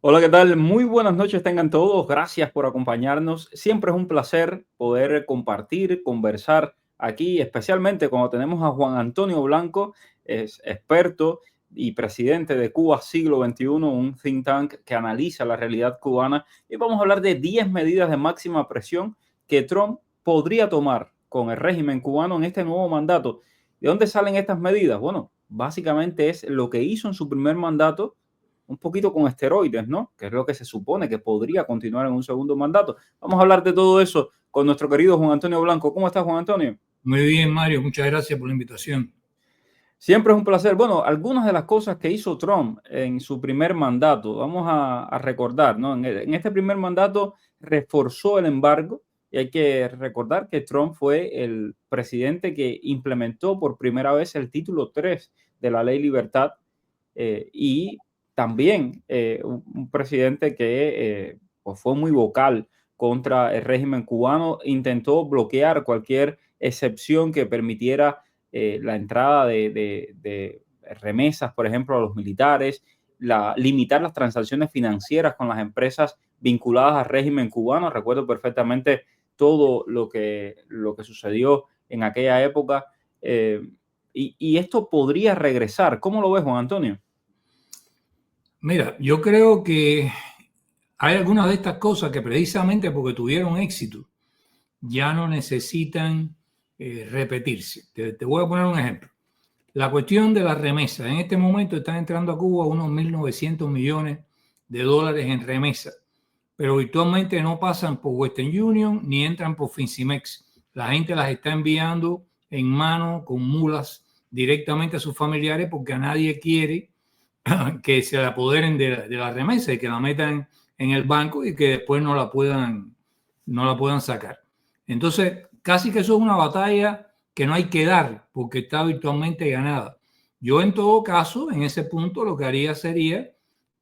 Hola, ¿qué tal? Muy buenas noches tengan todos. Gracias por acompañarnos. Siempre es un placer poder compartir, conversar aquí, especialmente cuando tenemos a Juan Antonio Blanco, es experto y presidente de Cuba Siglo XXI, un think tank que analiza la realidad cubana. Y vamos a hablar de 10 medidas de máxima presión que Trump podría tomar con el régimen cubano en este nuevo mandato. ¿De dónde salen estas medidas? Bueno, básicamente es lo que hizo en su primer mandato un poquito con esteroides, ¿no? Que es lo que se supone que podría continuar en un segundo mandato. Vamos a hablar de todo eso con nuestro querido Juan Antonio Blanco. ¿Cómo estás, Juan Antonio? Muy bien, Mario, muchas gracias por la invitación. Siempre es un placer. Bueno, algunas de las cosas que hizo Trump en su primer mandato, vamos a recordar, ¿no? En este primer mandato reforzó el embargo y hay que recordar que Trump fue el presidente que implementó por primera vez el título 3 de la Ley Libertad y también un presidente que pues fue muy vocal contra el régimen cubano, intentó bloquear cualquier excepción que permitiera la entrada de remesas, por ejemplo, a los militares, limitar las transacciones financieras con las empresas vinculadas al régimen cubano. Recuerdo perfectamente todo lo que sucedió en aquella época y esto podría regresar. ¿Cómo lo ves, Juan Antonio? Mira, yo creo que hay algunas de estas cosas que precisamente porque tuvieron éxito ya no necesitan repetirse. Te voy a poner un ejemplo. La cuestión de las remesas. En este momento están entrando a Cuba unos 1.900 millones de dólares en remesas, pero virtualmente no pasan por Western Union ni entran por Fincimex. La gente las está enviando en mano, con mulas, directamente a sus familiares porque a nadie quiere que se apoderen de la remesa y que la metan en el banco y que después no la puedan sacar. Entonces, casi que eso es una batalla que no hay que dar porque está virtualmente ganada. Yo en todo caso, en ese punto, lo que haría sería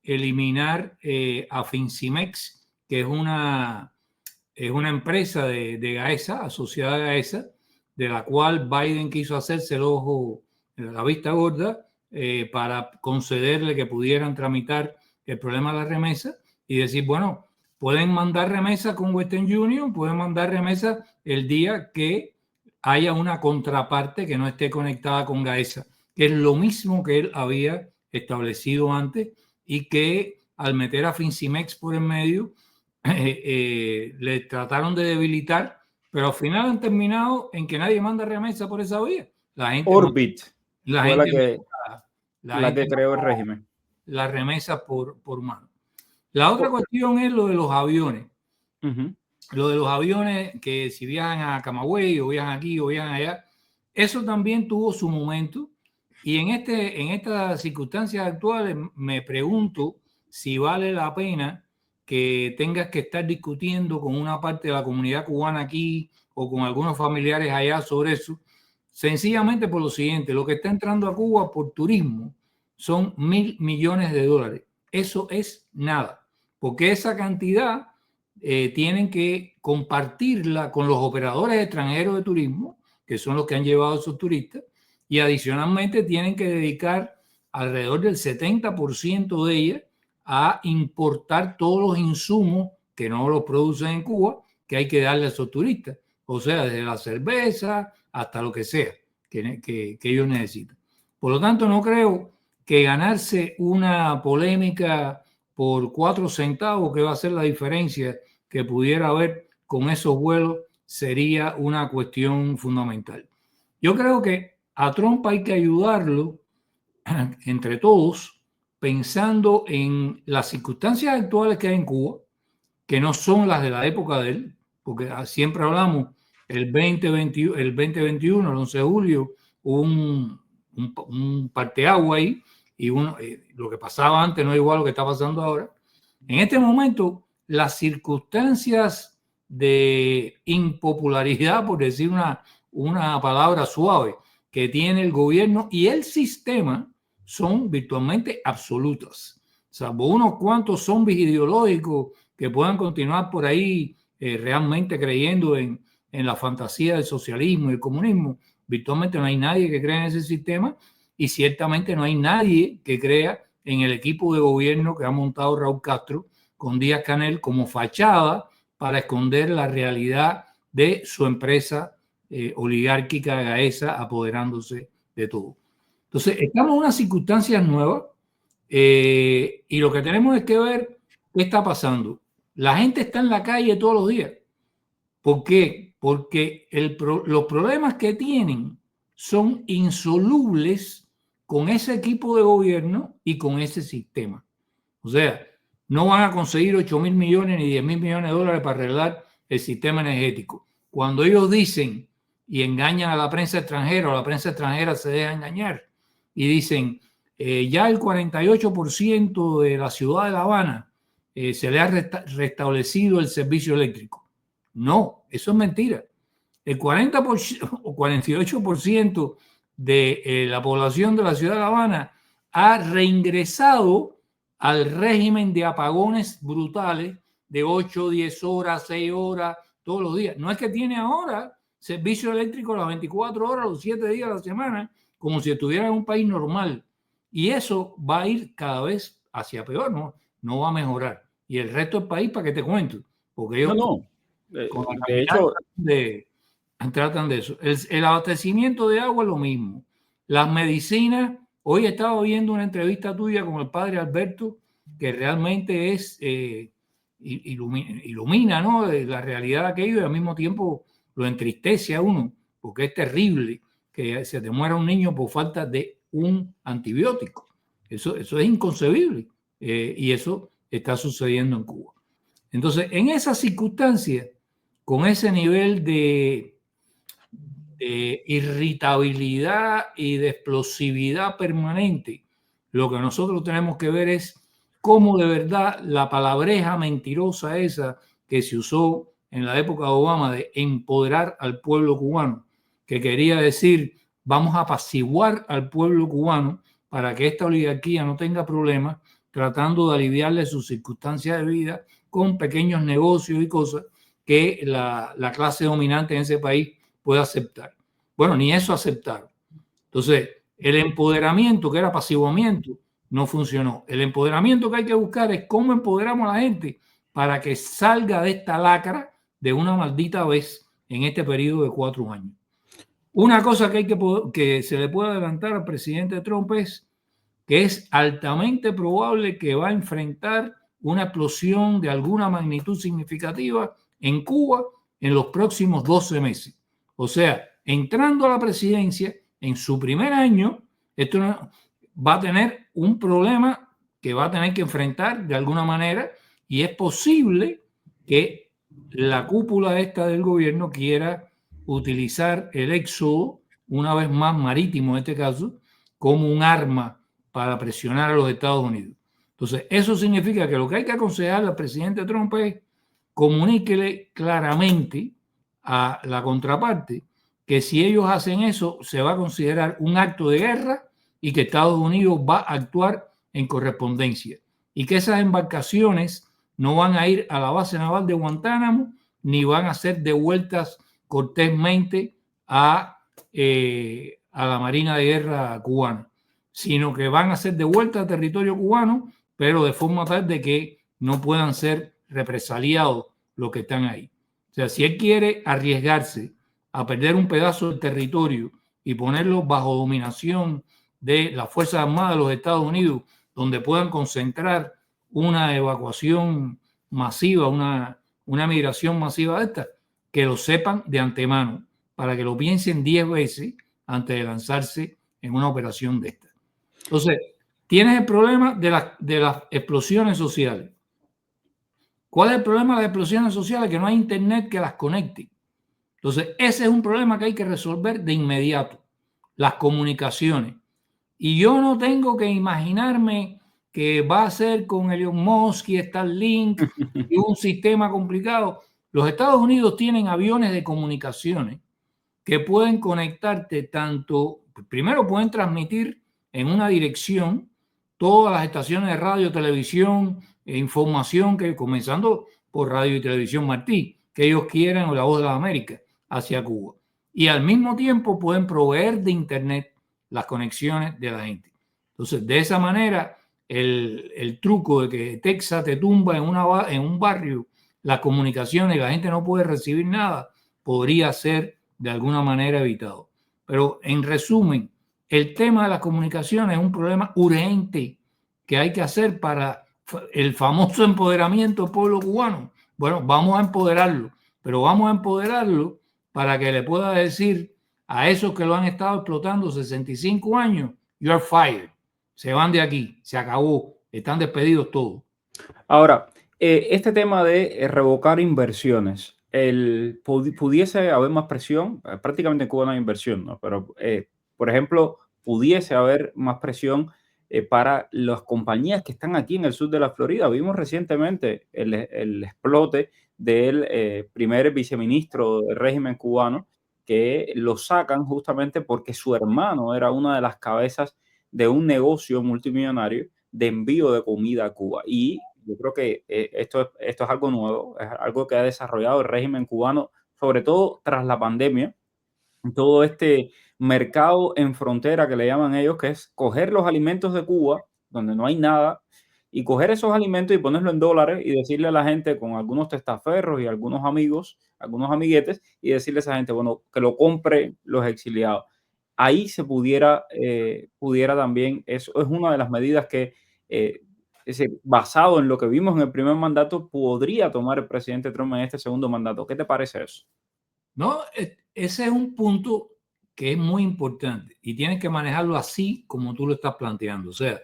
eliminar a Fincimex, que es una empresa de Gaesa, asociada a Gaesa, de la cual Biden quiso hacerse el ojo, la vista gorda, para concederle que pudieran tramitar el problema de la remesa y decir, bueno, pueden mandar remesa con Western Union, pueden mandar remesa el día que haya una contraparte que no esté conectada con Gaesa, que es lo mismo que él había establecido antes y que al meter a Fincimex por en medio, le trataron de debilitar, pero al final han terminado en que nadie manda remesa por esa vía. La gente manda, Orbit la fue gente la la gente que creó el régimen. la remesa por mano. La otra O- cuestión es lo de los aviones. Ujú. Lo de los aviones que si viajan a Camagüey o viajan aquí o viajan allá, eso también tuvo su momento. Y en estas circunstancias actuales me pregunto si vale la pena que tengas que estar discutiendo con una parte de la comunidad cubana aquí o con algunos familiares allá sobre eso, sencillamente por lo siguiente: lo que está entrando a Cuba por turismo son 1.000 millones de dólares. Eso es nada, porque esa cantidad tienen que compartirla con los operadores extranjeros de turismo, que son los que han llevado a esos turistas, y adicionalmente tienen que dedicar alrededor del 70% de ella a importar todos los insumos que no los producen en Cuba, que hay que darle a esos turistas. O sea, desde la cerveza hasta lo que sea que ellos necesitan. Por lo tanto, no creo que ganarse una polémica por 4 centavos, que va a ser la diferencia que pudiera haber con esos vuelos, sería una cuestión fundamental. Yo creo que a Trump hay que ayudarlo entre todos, pensando en las circunstancias actuales que hay en Cuba, que no son las de la época de él, porque siempre hablamos el 2021, el 11 de julio, hubo un parteagua ahí, y lo que pasaba antes no es igual a lo que está pasando ahora. En este momento, las circunstancias de impopularidad, por decir una palabra suave, que tiene el gobierno y el sistema son virtualmente absolutas. Salvo unos cuantos zombies ideológicos que puedan continuar por ahí realmente creyendo en la fantasía del socialismo y el comunismo, virtualmente no hay nadie que crea en ese sistema y ciertamente no hay nadie que crea en el equipo de gobierno que ha montado Raúl Castro con Díaz-Canel como fachada para esconder la realidad de su empresa oligárquica Gaesa apoderándose de todo. Entonces, estamos en unas circunstancias nuevas y lo que tenemos es que ver qué está pasando. La gente está en la calle todos los días. ¿Por qué? Porque los problemas que tienen son insolubles con ese equipo de gobierno y con ese sistema. O sea, no van a conseguir 8.000 millones ni 10.000 millones de dólares para arreglar el sistema energético. Cuando ellos dicen y engañan a la prensa extranjera, o la prensa extranjera se deja engañar y dicen ya el 48% de la ciudad de La Habana se le ha restablecido el servicio eléctrico. No, eso es mentira. El 40% o 48% de la población de la ciudad de La Habana ha reingresado al régimen de apagones brutales de 8, 10 horas, 6 horas, todos los días. No es que tiene ahora servicio eléctrico las 24 horas, los 7 días a la semana, como si estuviera en un país normal. Y eso va a ir cada vez hacia peor, no va a mejorar. Y el resto del país, ¿para qué te cuento? Porque ellos de hecho tratan de eso. El abastecimiento de agua es lo mismo. Las medicinas, hoy estaba viendo una entrevista tuya con el padre Alberto, que realmente es ilumina, ¿no?, la realidad de aquello, y al mismo tiempo lo entristece a uno, porque es terrible que se te muera un niño por falta de un antibiótico. Eso es inconcebible, y eso está sucediendo en Cuba. Entonces, en esas circunstancias, con ese nivel de irritabilidad y de explosividad permanente, lo que nosotros tenemos que ver es cómo de verdad la palabreja mentirosa esa que se usó en la época de Obama de empoderar al pueblo cubano, que quería decir vamos a apaciguar al pueblo cubano para que esta oligarquía no tenga problemas, tratando de aliviarle sus circunstancias de vida con pequeños negocios y cosas que la clase dominante en ese país puede aceptar. Bueno, ni eso aceptaron. Entonces, el empoderamiento, que era apaciguamiento, no funcionó. El empoderamiento que hay que buscar es cómo empoderamos a la gente para que salga de esta lacra de una maldita vez en este periodo de 4 años. Una cosa que se le puede adelantar al presidente Trump es que es altamente probable que va a enfrentar una explosión de alguna magnitud significativa en Cuba en los próximos 12 meses. O sea, entrando a la presidencia en su primer año, esto va a tener un problema que va a tener que enfrentar de alguna manera, y es posible que la cúpula esta del gobierno quiera utilizar el éxodo, una vez más marítimo en este caso, como un arma para presionar a los Estados Unidos. Entonces, eso significa que lo que hay que aconsejar al presidente Trump es comuníquele claramente a la contraparte que si ellos hacen eso, se va a considerar un acto de guerra y que Estados Unidos va a actuar en correspondencia. Y que esas embarcaciones no van a ir a la base naval de Guantánamo ni van a ser devueltas cortésmente a la Marina de Guerra cubana, sino que van a ser devueltas a territorio cubano, pero de forma tal de que no puedan ser represaliados los que están ahí. O sea, si él quiere arriesgarse a perder un pedazo del territorio y ponerlo bajo dominación de las Fuerzas Armadas de los Estados Unidos, donde puedan concentrar una evacuación masiva, una migración masiva de esta, que lo sepan de antemano, para que lo piensen 10 veces antes de lanzarse en una operación de esta. Entonces, tienes el problema de las explosiones sociales. ¿Cuál es el problema de las explosiones sociales? Que no hay internet que las conecte. Entonces, ese es un problema que hay que resolver de inmediato, las comunicaciones. Y yo no tengo que imaginarme que va a ser con Elon Musk y Starlink y un sistema complicado. Los Estados Unidos tienen aviones de comunicaciones que pueden conectarte tanto, primero pueden transmitir en una dirección todas las estaciones de radio, televisión e información, que comenzando por Radio y Televisión Martí, que ellos quieran, o La Voz de la América, hacia Cuba. Y al mismo tiempo pueden proveer de internet las conexiones de la gente. Entonces, de esa manera, el truco de que Texas te tumba en un barrio las comunicaciones y la gente no puede recibir nada, podría ser de alguna manera evitado. Pero en resumen, el tema de las comunicaciones es un problema urgente que hay que hacer para el famoso empoderamiento del pueblo cubano. Bueno, vamos a empoderarlo, pero vamos a empoderarlo para que le pueda decir a esos que lo han estado explotando 65 años, you're fired. Se van de aquí, se acabó, están despedidos todos. Ahora, este tema de revocar inversiones, pudiese haber más presión, prácticamente en Cuba no hay inversión, ¿no? Pero, por ejemplo, pudiese haber más presión para las compañías que están aquí en el sur de la Florida. Vimos recientemente el explote del primer viceministro del régimen cubano, que lo sacan justamente porque su hermano era una de las cabezas de un negocio multimillonario de envío de comida a Cuba. Y yo creo que esto es algo nuevo, es algo que ha desarrollado el régimen cubano, sobre todo tras la pandemia, todo este mercado en frontera que le llaman ellos, que es coger los alimentos de Cuba, donde no hay nada, y coger esos alimentos y ponerlo en dólares y decirle a la gente con algunos testaferros y algunos amigos, algunos amiguetes, y decirle a esa gente, bueno, que lo compre los exiliados. Ahí se pudiera también, eso es una de las medidas que, es decir, basado en lo que vimos en el primer mandato, podría tomar el presidente Trump en este segundo mandato. ¿Qué te parece eso? No, ese es un punto que es muy importante y tienes que manejarlo así como tú lo estás planteando. O sea,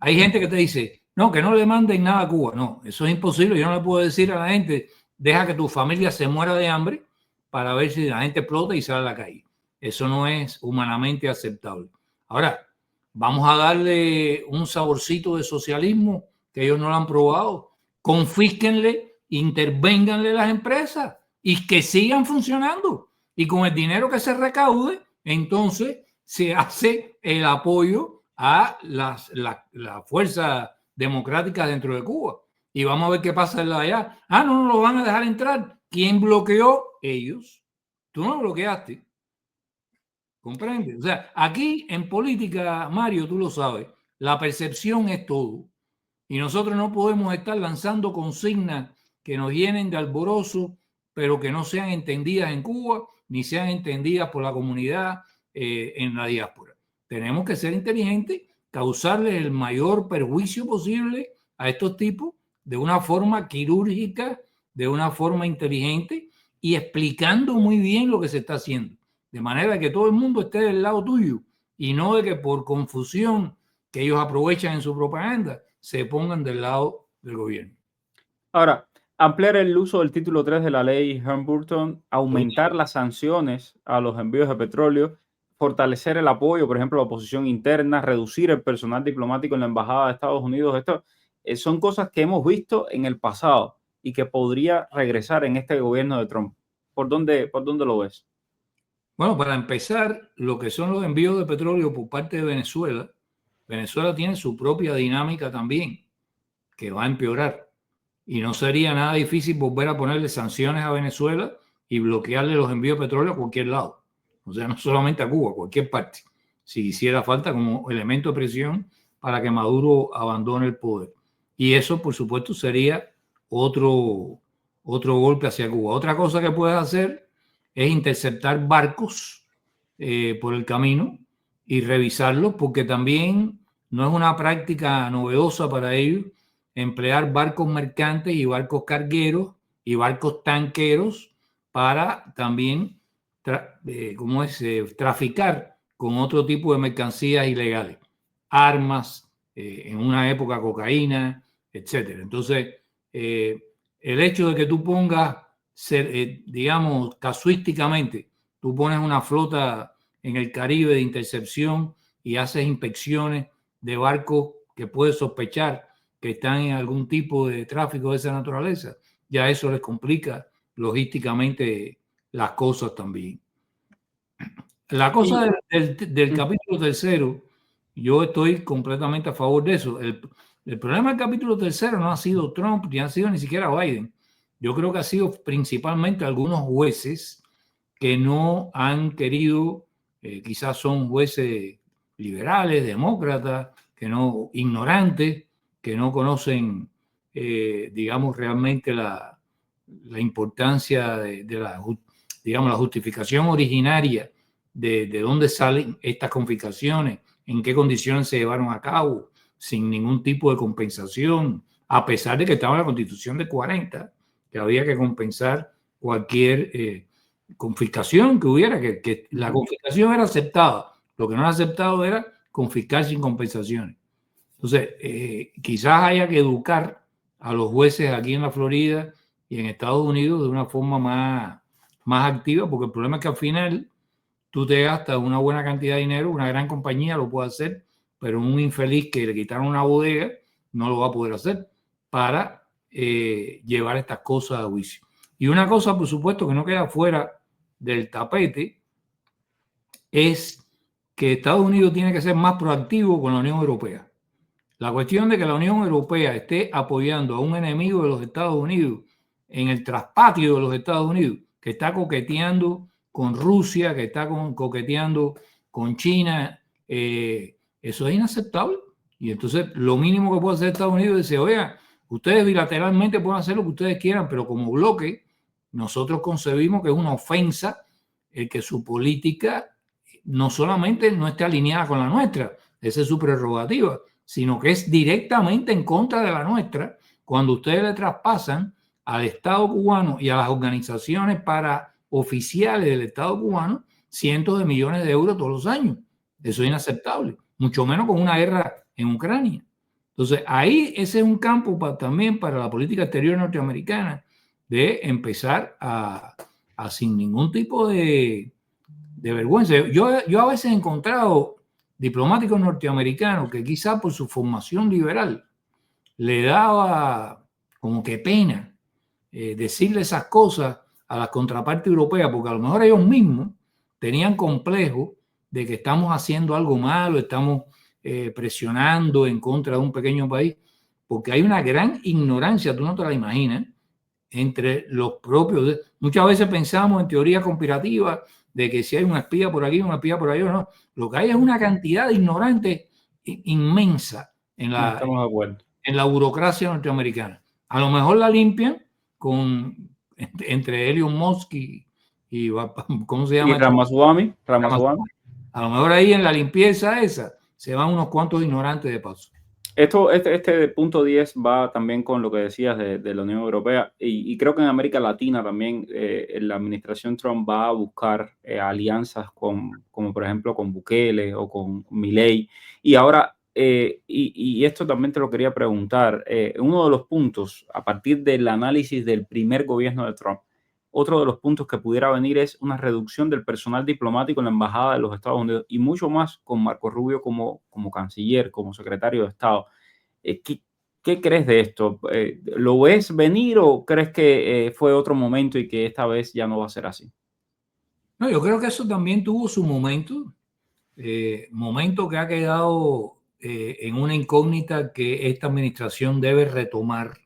hay gente que te dice, no, que no le manden nada a Cuba. No, eso es imposible. Yo no le puedo decir a la gente, deja que tu familia se muera de hambre para ver si la gente explota y sale a la calle. Eso no es humanamente aceptable. Ahora, vamos a darle un saborcito de socialismo que ellos no lo han probado. Confísquenle, intervénganle las empresas y que sigan funcionando. Y con el dinero que se recaude, entonces se hace el apoyo a la fuerza democrática dentro de Cuba. Y vamos a ver qué pasa allá. Ah, no lo van a dejar entrar. ¿Quién bloqueó? Ellos. Tú no lo bloqueaste. ¿Comprende? O sea, aquí en política, Mario, tú lo sabes, la percepción es todo. Y nosotros no podemos estar lanzando consignas que nos llenen de alborozo, pero que no sean entendidas en Cuba, ni sean entendidas por la comunidad en la diáspora. Tenemos que ser inteligentes, causarles el mayor perjuicio posible a estos tipos de una forma quirúrgica, de una forma inteligente y explicando muy bien lo que se está haciendo. De manera que todo el mundo esté del lado tuyo y no de que por confusión que ellos aprovechan en su propaganda se pongan del lado del gobierno. Ahora, ampliar el uso del título 3 de la ley Burton, aumentar las sanciones a los envíos de petróleo, fortalecer el apoyo, por ejemplo, a la oposición interna, reducir el personal diplomático en la Embajada de Estados Unidos. Esto son cosas que hemos visto en el pasado y que podría regresar en este gobierno de Trump. ¿Por dónde lo ves? Bueno, para empezar, lo que son los envíos de petróleo por parte de Venezuela, Venezuela tiene su propia dinámica también, que va a empeorar. Y no sería nada difícil volver a ponerle sanciones a Venezuela y bloquearle los envíos de petróleo a cualquier lado. O sea, no solamente a Cuba, a cualquier parte. Si hiciera falta como elemento de presión para que Maduro abandone el poder. Y eso, por supuesto, sería otro golpe hacia Cuba. Otra cosa que puedes hacer es interceptar barcos por el camino y revisarlos, porque también no es una práctica novedosa para ellos emplear barcos mercantes y barcos cargueros y barcos tanqueros para también traficar con otro tipo de mercancías ilegales, armas, en una época cocaína, etcétera. Entonces, el hecho de que tú pongas, digamos, casuísticamente, tú pones una flota en el Caribe de intercepción y haces inspecciones de barcos que puedes sospechar que están en algún tipo de tráfico de esa naturaleza, ya eso les complica logísticamente las cosas también. La cosa del capítulo tercero, yo estoy completamente a favor de eso. El problema del capítulo tercero no ha sido Trump, ni ha sido ni siquiera Biden. Yo creo que ha sido principalmente algunos jueces que no han querido, quizás son jueces liberales, demócratas, ignorantes, que no conocen, digamos, realmente la importancia de la justificación originaria de dónde salen estas confiscaciones, en qué condiciones se llevaron a cabo, sin ningún tipo de compensación, a pesar de que estaba en la Constitución de 40, que había que compensar cualquier confiscación que hubiera, que la confiscación era aceptada. Lo que no era aceptado era confiscar sin compensaciones. Entonces, quizás haya que educar a los jueces aquí en la Florida y en Estados Unidos de una forma más activa, porque el problema es que al final tú te gastas una buena cantidad de dinero, una gran compañía lo puede hacer, pero un infeliz que le quitaron una bodega no lo va a poder hacer para llevar estas cosas a juicio. Y una cosa, por supuesto, que no queda fuera del tapete es que Estados Unidos tiene que ser más proactivo con la Unión Europea. La cuestión de que la Unión Europea esté apoyando a un enemigo de los Estados Unidos en el traspatio de los Estados Unidos, que está coqueteando con Rusia, que está coqueteando con China, eso es inaceptable. Y entonces lo mínimo que puede hacer Estados Unidos es decir, oigan, ustedes bilateralmente pueden hacer lo que ustedes quieran, pero como bloque, nosotros concebimos que es una ofensa el que su política no solamente no esté alineada con la nuestra, esa es su prerrogativa, sino que es directamente en contra de la nuestra cuando ustedes le traspasan al Estado cubano y a las organizaciones paraoficiales del Estado cubano cientos de millones de euros todos los años. Eso es inaceptable, mucho menos con una guerra en Ucrania. Entonces, ahí ese es un campo también para la política exterior norteamericana de empezar a sin ningún tipo de vergüenza. Yo a veces he encontrado diplomáticos norteamericanos que quizá por su formación liberal le daba como que pena decirle esas cosas a la contraparte europea, porque a lo mejor ellos mismos tenían complejo de que estamos haciendo algo malo, estamos presionando en contra de un pequeño país, porque hay una gran ignorancia, tú no te la imaginas, entre los propios. Muchas veces pensamos en teoría conspirativa de que si hay una espía por aquí, una espía por allá, no. Lo que hay es una cantidad de ignorantes inmensa en la burocracia norteamericana. A lo mejor la limpian entre Elon Musk y ¿cómo se llama? Y Ramaswamy. A lo mejor ahí en la limpieza esa se van unos cuantos ignorantes de paso. Este punto 10 va también con lo que decías de la Unión Europea y creo que en América Latina también la administración Trump va a buscar alianzas como por ejemplo con Bukele o con Milei. Y ahora, y esto también te lo quería preguntar, uno de los puntos a partir del análisis del primer gobierno de Trump, otro de los puntos que pudiera venir es una reducción del personal diplomático en la Embajada de los Estados Unidos y mucho más con Marco Rubio como canciller, como secretario de Estado. ¿Qué crees de esto? ¿Lo ves venir o crees que fue otro momento y que esta vez ya no va a ser así? No, yo creo que eso también tuvo su momento, momento que ha quedado en una incógnita que esta administración debe retomar,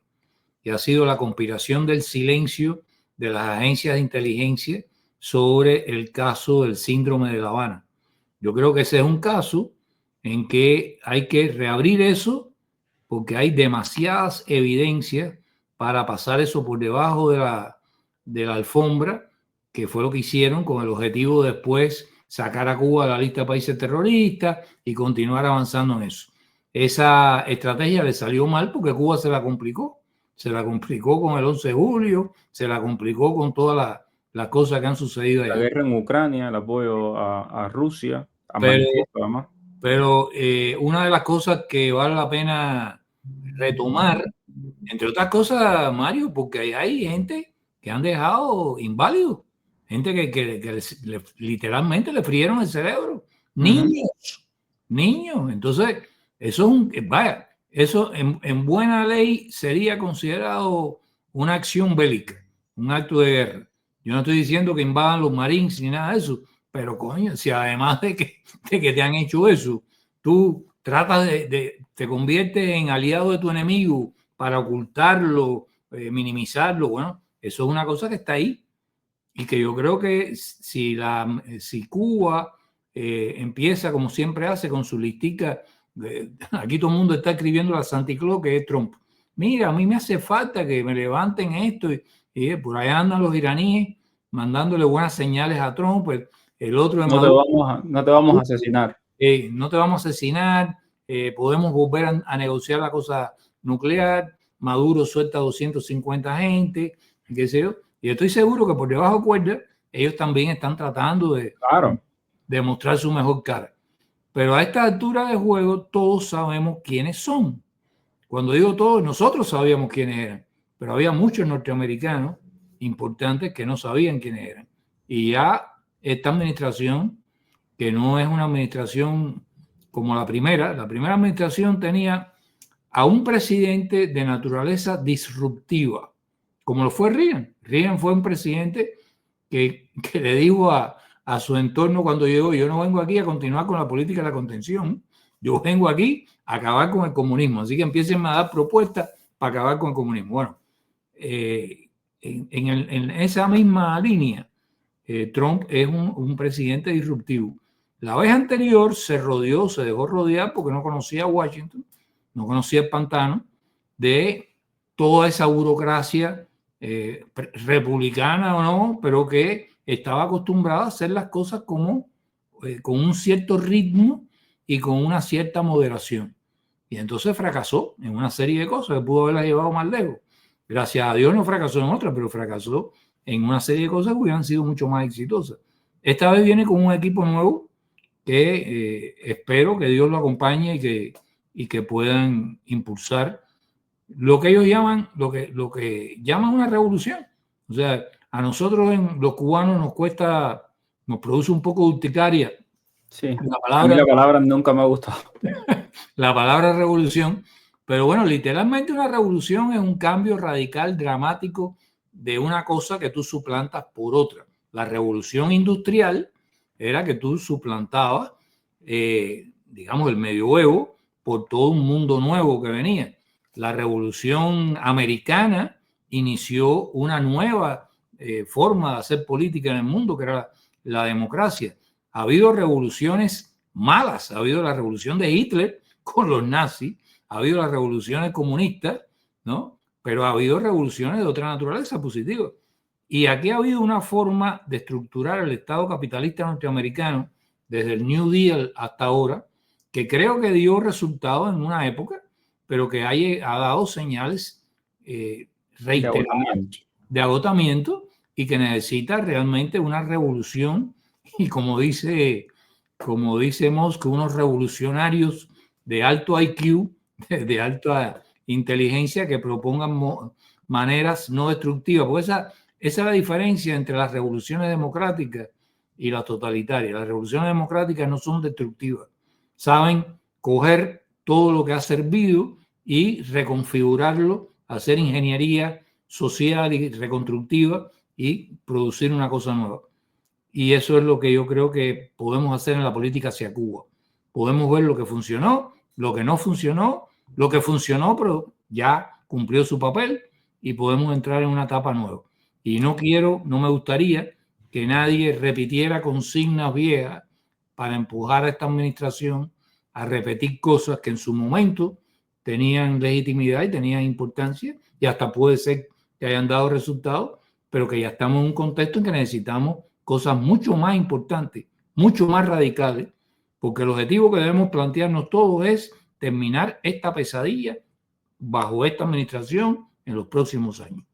y ha sido la conspiración del silencio de las agencias de inteligencia sobre el caso del síndrome de La Habana. Yo creo que ese es un caso en que hay que reabrir eso porque hay demasiadas evidencias para pasar eso por debajo de la alfombra, que fue lo que hicieron con el objetivo de después sacar a Cuba de la lista de países terroristas y continuar avanzando en eso. Esa estrategia le salió mal porque Cuba se la complicó. Se la complicó con el 11 de julio, se la complicó con todas las cosas que han sucedido allá. La guerra en Ucrania, el apoyo a Rusia, a pero una de las cosas que vale la pena retomar, entre otras cosas, Mario, porque hay gente que han dejado inválidos, gente que literalmente le frieron el cerebro, niños. Entonces, eso eso en buena ley sería considerado una acción bélica, un acto de guerra. Yo no estoy diciendo que invadan los Marines ni nada de eso, pero coño, si además de que te han hecho eso, tú tratas te conviertes en aliado de tu enemigo para ocultarlo, minimizarlo, bueno, eso es una cosa que está ahí y que yo creo que si Cuba empieza como siempre hace con su listica Aquí todo el mundo está escribiendo a Santa Claus, que es Trump. Mira, a mí me hace falta que me levanten esto. Y por allá andan los iraníes mandándole buenas señales a Trump. El otro de Maduro, no te vamos a asesinar. No te vamos a asesinar. Podemos volver a negociar la cosa nuclear. Maduro suelta 250 gente, qué sé yo. Y estoy seguro que por debajo de cuerda ellos también están tratando de mostrar su mejor cara. Pero a esta altura de juego todos sabemos quiénes son. Cuando digo todos, nosotros sabíamos quiénes eran, pero había muchos norteamericanos importantes que no sabían quiénes eran. Y ya esta administración, que no es una administración como la primera administración tenía a un presidente de naturaleza disruptiva, como lo fue Reagan. Reagan fue un presidente que le dijo a su entorno cuando llegó: yo no vengo aquí a continuar con la política de la contención, yo vengo aquí a acabar con el comunismo, así que empiecen a dar propuestas para acabar con el comunismo. Bueno, en esa misma línea, Trump es un presidente disruptivo. La vez anterior se dejó rodear porque no conocía a Washington, no conocía el pantano de toda esa burocracia republicana o no, pero que estaba acostumbrada a hacer las cosas como con un cierto ritmo y con una cierta moderación. Y entonces fracasó en una serie de cosas que pudo haberla llevado más lejos. Gracias a Dios no fracasó en otras, pero fracasó en una serie de cosas que hubieran sido mucho más exitosas. Esta vez viene con un equipo nuevo que espero que Dios lo acompañe y que puedan impulsar lo que ellos llaman, lo que llaman una revolución. O sea, a nosotros los cubanos nos produce un poco de urticaria. Sí, a mí la palabra nunca me ha gustado. La palabra revolución, pero bueno, literalmente una revolución es un cambio radical, dramático de una cosa que tú suplantas por otra. La revolución industrial era que tú suplantabas, digamos, el medioevo por todo un mundo nuevo que venía. La revolución americana inició una nueva forma de hacer política en el mundo, que era la democracia. Ha habido revoluciones malas, ha habido la revolución de Hitler con los nazis, ha habido las revoluciones comunistas, ¿no? Pero ha habido revoluciones de otra naturaleza positiva. Y aquí ha habido una forma de estructurar el Estado capitalista norteamericano desde el New Deal hasta ahora, que creo que dio resultado en una época, pero que ha dado señales reiteradas de agotamiento y que necesita realmente una revolución. Y como dice Musk, unos revolucionarios de alto IQ, de alta inteligencia, que propongan maneras no destructivas. Porque esa es la diferencia entre las revoluciones democráticas y las totalitarias. Las revoluciones democráticas no son destructivas. Saben coger todo lo que ha servido y reconfigurarlo, hacer ingeniería social y reconstructiva y producir una cosa nueva. Y eso es lo que yo creo que podemos hacer en la política hacia Cuba. Podemos ver lo que funcionó, lo que no funcionó, lo que funcionó pero ya cumplió su papel, y podemos entrar en una etapa nueva. Y no me gustaría que nadie repitiera consignas viejas para empujar a esta administración a repetir cosas que en su momento tenían legitimidad y tenían importancia, y hasta puede ser que hayan dado resultados, pero que ya estamos en un contexto en que necesitamos cosas mucho más importantes, mucho más radicales, porque el objetivo que debemos plantearnos todos es terminar esta pesadilla bajo esta administración en los próximos años.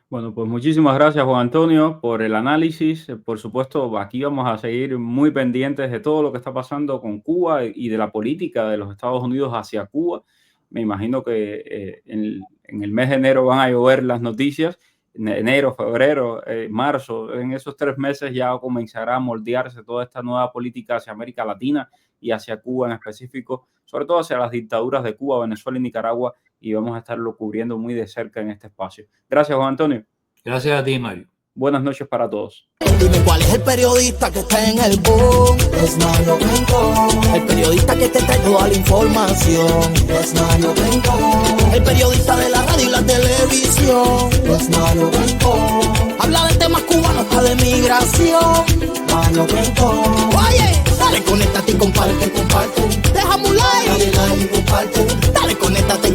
Bueno, pues muchísimas gracias, Juan Antonio, por el análisis. Por supuesto, aquí vamos a seguir muy pendientes de todo lo que está pasando con Cuba y de la política de los Estados Unidos hacia Cuba. Me imagino que en el mes de enero van a llover las noticias. En enero, febrero, marzo, en esos 3 meses ya comenzará a moldearse toda esta nueva política hacia América Latina y hacia Cuba en específico, sobre todo hacia las dictaduras de Cuba, Venezuela y Nicaragua, y vamos a estarlo cubriendo muy de cerca en este espacio. Gracias, Juan Antonio. Gracias a ti, Mario. Buenas noches para todos. Dime cuál es el periodista que está en el boom. Es Mario Rincón. El periodista que te trae toda la información. Es Mario Rincón. El periodista de la radio y la televisión. Es Mario Rincón. Habla de temas cubanos, hasta de migración. Mario Rincón. Oye. Dale, conéctate y comparte. Déjame un like. Dale like y comparte. Dale, conéctate.